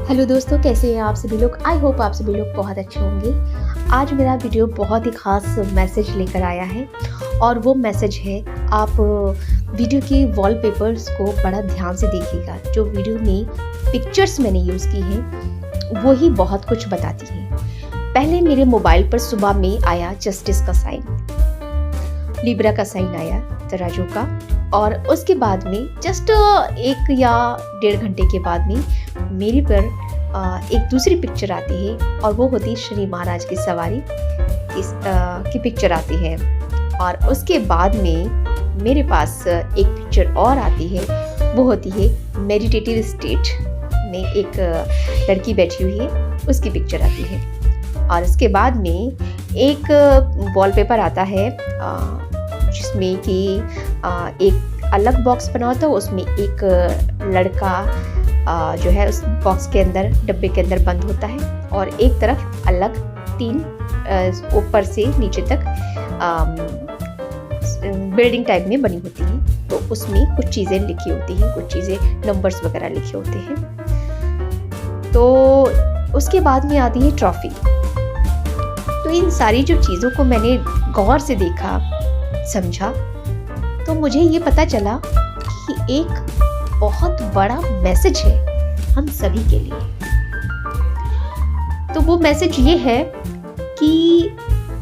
Hello दोस्तों, कैसे हैं आप सभी लोग। आई होप आप सभी लोग बहुत अच्छे होंगे। आज मेरा वीडियो बहुत ही ख़ास मैसेज लेकर आया है और वो मैसेज है, आप वीडियो की वॉलपेपर्स को बड़ा ध्यान से देखिएगा। जो वीडियो में पिक्चर्स मैंने यूज़ की हैं वो ही बहुत कुछ बताती हैं। पहले मेरे मोबाइल पर सुबह में आया जस्टिस का साइन, लिब्रा का साइन आया, तराजू का, और उसके बाद में जस्ट 1 या 1.5 घंटे के बाद में मेरे पर एक दूसरी पिक्चर आती है और वो होती है शनि महाराज की सवारी की पिक्चर आती है। और उसके बाद में मेरे पास एक पिक्चर और आती है, वो होती है मेडिटेटिव स्टेट में एक लड़की बैठी हुई है, उसकी पिक्चर आती है। और उसके बाद में एक वॉलपेपर आता है जिसमें कि एक अलग बॉक्स बना होता है, उसमें एक लड़का जो है उस बॉक्स के अंदर, डब्बे के अंदर बंद होता है, और एक तरफ अलग 3 ऊपर से नीचे तक बिल्डिंग टाइप में बनी होती है। तो उसमें कुछ चीज़ें लिखी होती हैं, कुछ चीज़ें नंबर्स वगैरह लिखे होते हैं। तो उसके बाद में आती है ट्रॉफी। तो इन सारी जो चीज़ों को मैंने गौर से देखा, समझा, तो मुझे ये पता चला कि एक बहुत बड़ा मैसेज है हम सभी के लिए। तो वो मैसेज ये है कि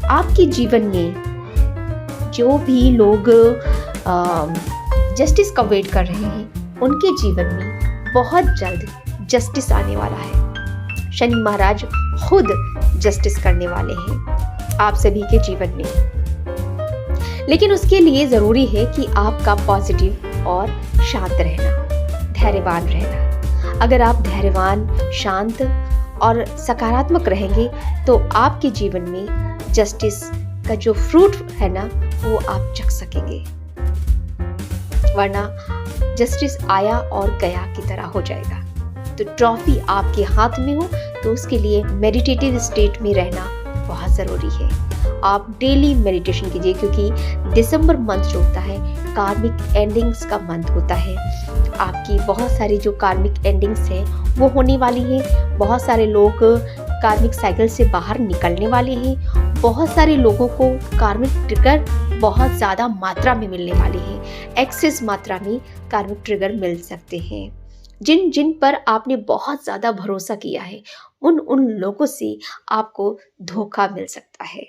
आपके जीवन में जो भी लोग जस्टिस का वेट कर रहे हैं, उनके जीवन में बहुत जल्द जस्टिस आने वाला है। शनि महाराज खुद जस्टिस करने वाले हैं आप सभी के जीवन में। लेकिन उसके लिए ज़रूरी है कि आपका पॉजिटिव और शांत रहना, धैर्यवान रहना। अगर आप धैर्यवान, शांत और सकारात्मक रहेंगे तो आपके जीवन में जस्टिस का जो फ्रूट है ना, वो आप चख सकेंगे। वरना जस्टिस आया और गया की तरह हो जाएगा। तो ट्रॉफी आपके हाथ में हो तो उसके लिए मेडिटेटिव स्टेट में रहना बहुत ज़रूरी है। आप डेली मेडिटेशन कीजिए, क्योंकि दिसंबर मंथ जो होता है कार्मिक एंडिंग्स का मंथ होता है। आपकी बहुत सारी जो कार्मिक एंडिंग्स हैं वो होने वाली हैं। बहुत सारे लोग कार्मिक साइकिल से बाहर निकलने वाले हैं। बहुत सारे लोगों को कार्मिक ट्रिगर बहुत ज़्यादा मात्रा में मिलने वाले हैं। एक्सेस मात्रा में कार्मिक ट्रिगर मिल सकते हैं। जिन जिन पर आपने बहुत ज़्यादा भरोसा किया है, उन उन लोगों से आपको धोखा मिल सकता है।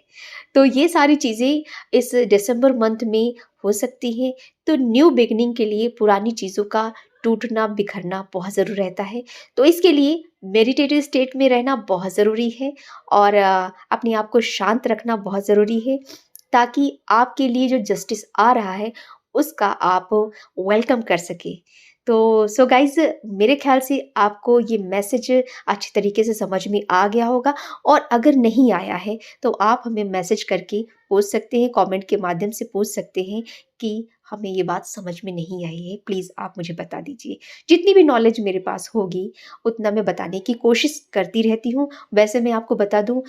तो ये सारी चीज़ें इस दिसंबर मंथ में हो सकती हैं। तो न्यू बिगनिंग के लिए पुरानी चीज़ों का टूटना, बिखरना बहुत ज़रूरी रहता है। तो इसके लिए मेडिटेटिव स्टेट में रहना बहुत ज़रूरी है और अपने आप को शांत रखना बहुत ज़रूरी है, ताकि आपके लिए जो जस्टिस आ रहा है उसका आप वेलकम कर सके। तो सो गाइज, मेरे ख्याल से आपको ये मैसेज अच्छी तरीके से समझ में आ गया होगा। और अगर नहीं आया है तो आप हमें मैसेज करके पूछ सकते हैं, कमेंट के माध्यम से पूछ सकते हैं कि हमें ये बात समझ में नहीं आई है, प्लीज़ आप मुझे बता दीजिए। जितनी भी नॉलेज मेरे पास होगी उतना मैं बताने की कोशिश करती रहती हूँ। वैसे मैं आपको बता दूँ,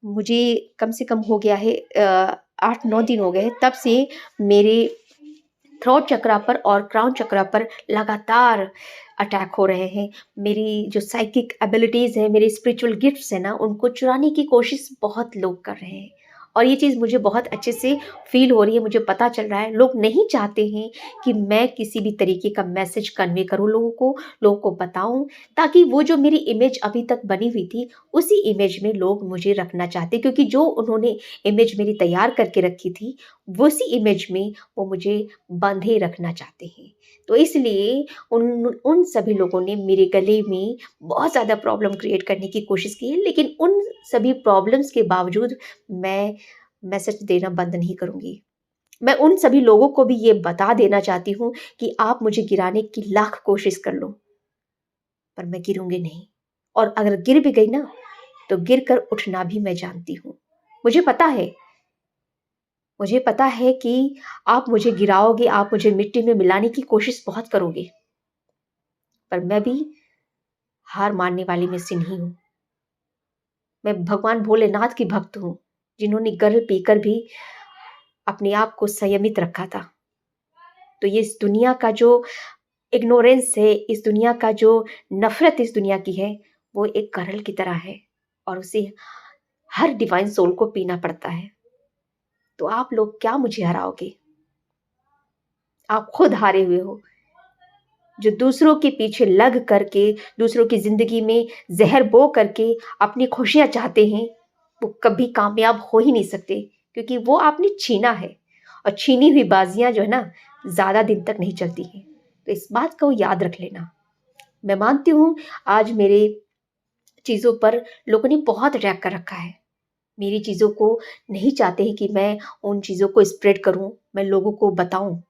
मुझे कम से कम हो गया है 8-9 दिन हो गए हैं तब से मेरे थ्रोट चक्रा पर और क्राउन चक्रा पर लगातार अटैक हो रहे हैं। मेरी जो साइकिक एबिलिटीज़ है, मेरे स्पिरिचुअल गिफ्ट्स हैं ना, उनको चुराने की कोशिश बहुत लोग कर रहे हैं। और ये चीज़ मुझे बहुत अच्छे से फ़ील हो रही है, मुझे पता चल रहा है। लोग नहीं चाहते हैं कि मैं किसी भी तरीके का मैसेज कन्वे करूँ लोगों को बताऊँ, ताकि वो जो मेरी इमेज अभी तक बनी हुई थी, उसी इमेज में लोग मुझे रखना चाहते, क्योंकि जो उन्होंने इमेज मेरी तैयार करके रखी थी, उसी इमेज में वो मुझे बांधे रखना चाहते हैं। तो इसलिए उन सभी लोगों ने मेरे गले में बहुत ज़्यादा प्रॉब्लम क्रिएट करने की कोशिश की है, लेकिन उन सभी प्रॉब्लम्स के बावजूद मैं मैसेज देना बंद नहीं करूँगी। मैं उन सभी लोगों को भी ये बता देना चाहती हूँ कि आप मुझे गिराने की लाख कोशिश कर लो, पर मैं गिरूँगी नहीं। और अगर गिर भी गई ना, तो गिर कर उठना भी मैं जानती हूँ। मुझे पता है मुझे पता है कि आप मुझे गिराओगे, आप मुझे मिट्टी में मिलाने की कोशिश बहुत करोगे, पर मैं भी हार मानने वाली में से नहीं हूँ। मैं भगवान भोलेनाथ की भक्त हूँ, जिन्होंने गर्व पीकर भी अपने आप को संयमित रखा था। तो ये इस दुनिया का जो इग्नोरेंस है, इस दुनिया का जो नफ़रत इस दुनिया की है, वो एक करल की तरह है और उसे हर डिवाइन सोल को पीना पड़ता है। तो आप लोग क्या मुझे हराओगे? आप खुद हारे हुए हो, जो दूसरों के पीछे लग करके, दूसरों की ज़िंदगी में ज़हर बो करके अपनी खुशियाँ चाहते हैं, वो कभी कामयाब हो ही नहीं सकते, क्योंकि वो आपने छीना है और छीनी हुई बाज़ियाँ जो है ना, ज़्यादा दिन तक नहीं चलती हैं। तो इस बात को याद रख लेना। मैं मानती हूँ आज मेरे चीज़ों पर लोगों ने बहुत अटैक कर रखा है। मेरी चीज़ों को नहीं चाहते हैं कि मैं उन चीज़ों को स्प्रेड करूँ, मैं लोगों को बताऊँ।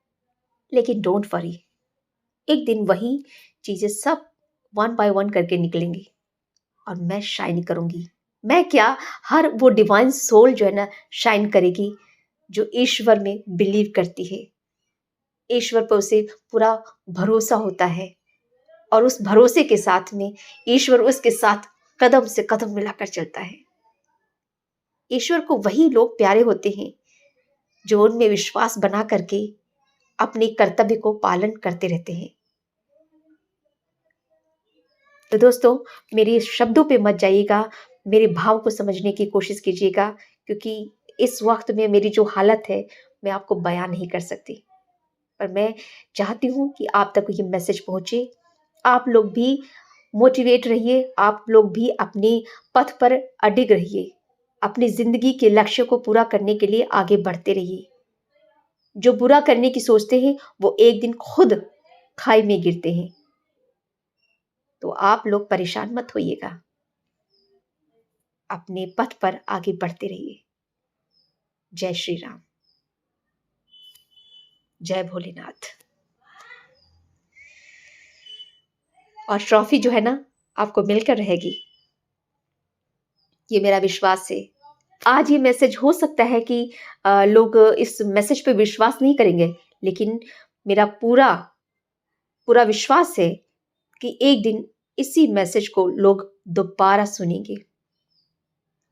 लेकिन डोंट वरी, एक दिन वही चीज़ें सब वन बाय वन करके निकलेंगी और मैं शाइन करूँगी। मैं क्या, हर वो डिवाइन सोल जो है ना शाइन करेगी, जो ईश्वर में बिलीव करती है। ईश्वर पर उसे पूरा भरोसा होता है और उस भरोसे के साथ में ईश्वर उसके साथ कदम से कदम मिलाकर चलता है। ईश्वर को वही लोग प्यारे होते हैं जो उनमें विश्वास बना करके अपने कर्तव्य को पालन करते रहते हैं। तो दोस्तों, मेरे शब्दों पे मत जाइएगा, मेरे भाव को समझने की कोशिश कीजिएगा, क्योंकि इस वक़्त में मेरी जो हालत है, मैं आपको बयाँ नहीं कर सकती। पर मैं चाहती हूँ कि आप तक ये मैसेज पहुँचे। आप लोग भी मोटिवेट रहिए, आप लोग भी अपने पथ पर अडिग रहिए। अपनी ज़िंदगी के लक्ष्य को पूरा करने के लिए आगे बढ़ते रहिए। जो बुरा करने की सोचते हैं, वो एक दिन खुद खाई में गिरते हैं। तो आप लोग परेशान मत होइएगा। अपने पथ पर आगे बढ़ते रहिए। जय श्री राम। जय भोलेनाथ। और ट्रॉफी जो है ना, आपको मिलकर रहेगी, ये मेरा विश्वास है। आज ये मैसेज हो सकता है कि लोग इस मैसेज पे विश्वास नहीं करेंगे, लेकिन मेरा पूरा पूरा विश्वास है कि एक दिन इसी मैसेज को लोग दोबारा सुनेंगे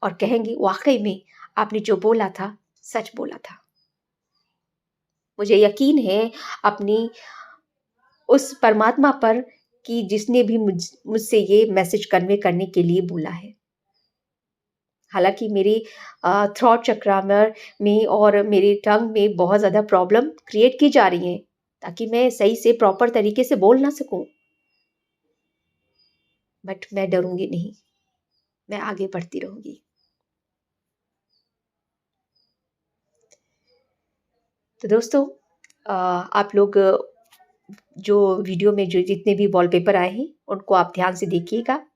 और कहेंगे, वाक़ई में आपने जो बोला था, सच बोला था। मुझे यकीन है अपनी उस परमात्मा पर कि जिसने भी मुझसे ये मैसेज कन्वे करने के लिए बोला है। हालाँकि मेरी थ्रोट चक्रा में और मेरी टंग में बहुत ज़्यादा प्रॉब्लम क्रिएट की जा रही हैं, ताकि मैं सही से प्रॉपर तरीके से बोल ना सकूँ। बट मैं डरूँगी नहीं, मैं आगे बढ़ती रहूँगी। तो दोस्तों, आप लोग जो वीडियो में जो जितने भी वॉलपेपर आए हैं, उनको आप ध्यान से देखिएगा।